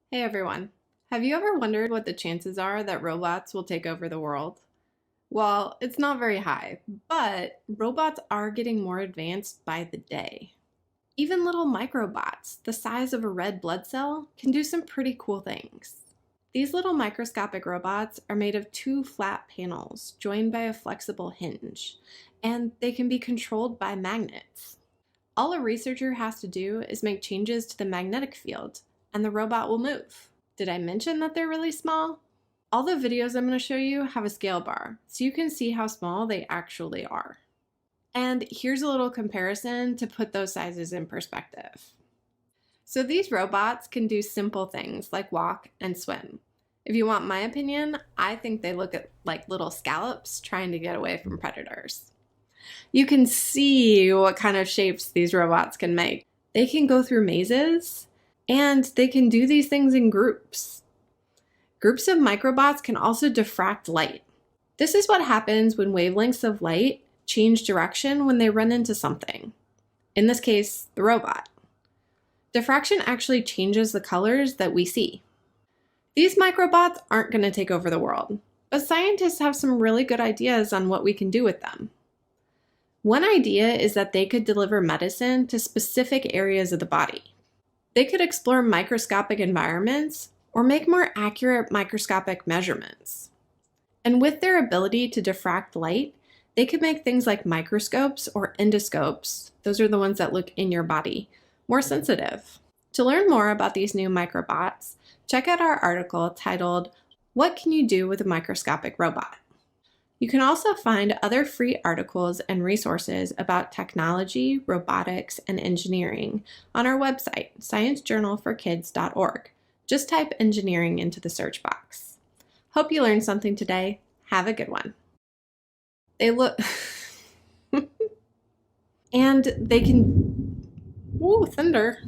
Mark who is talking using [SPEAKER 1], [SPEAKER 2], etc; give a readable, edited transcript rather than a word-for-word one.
[SPEAKER 1] Hey everyone. Have you ever wondered what the chances are that robots will take over the world? Well, it's not very high, but robots are getting more advanced by the day. Even little microbots, the size of a red blood cell, can do some pretty cool things. These little microscopic robots are made of two flat panels joined by a flexible hinge, and they can be controlled by magnets. All a researcher has to do is make changes to the magnetic field, and the robot will move. Did I mention that they're really small? All the videos I'm going to show you have a scale bar, so you can see how small they actually are. And here's a little comparison to put those sizes in perspective. So these robots can do simple things like walk and swim. If you want my opinion, I think they look like little scallops trying to get away from predators. You can see what kind of shapes these robots can make. They can go through mazes, and they can do these things in groups. Groups of microbots can also diffract light. This is what happens when wavelengths of light change direction when they run into something. In this case, the robot. Diffraction actually changes the colors that we see. These microbots aren't going to take over the world, but scientists have some really good ideas on what we can do with them. One idea is that they could deliver medicine to specific areas of the body. They could explore microscopic environments or make more accurate microscopic measurements. And with their ability to diffract light, they could make things like microscopes or endoscopes, those are the ones that look in your body, more sensitive. To learn more about these new microbots, check out our article titled, "What Can You Do with a Microscopic Robot?" You can also find other free articles and resources about technology, robotics, and engineering on our website, sciencejournalforkids.org. Just type engineering into the search box. Hope you learned something today. Have a good one. They look... and they can... Ooh, thunder.